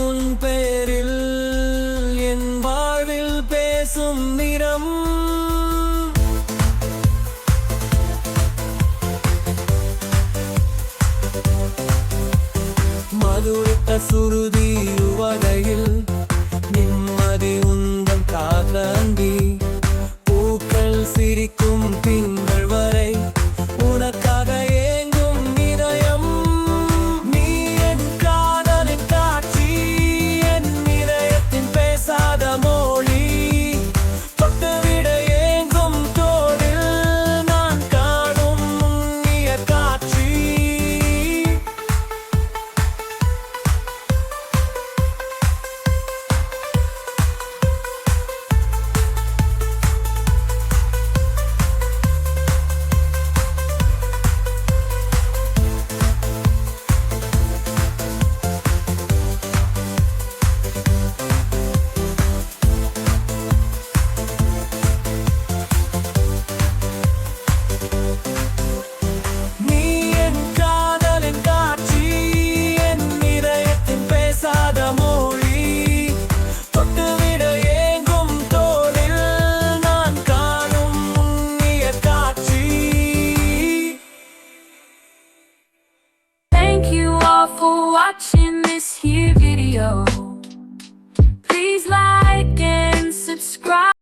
உன் பேரில் என் வாழ்வில் பேசும் நிறம் மதுரித்த சுருதி வகையில் நிம்மதி உந்தன் காதந்தி பூக்கள் சிரிக்கும் திங்கள் வரை உனக்காக ஏங்கும் இதயம் நீ என் காதலின் காட்சி என் இதயத்தின் பேசாத மொழி தொட்டுவிட ஏங்கும் தோளில் நான் காணும் உன்னிய காட்சி For watching this here video, please like and subscribe.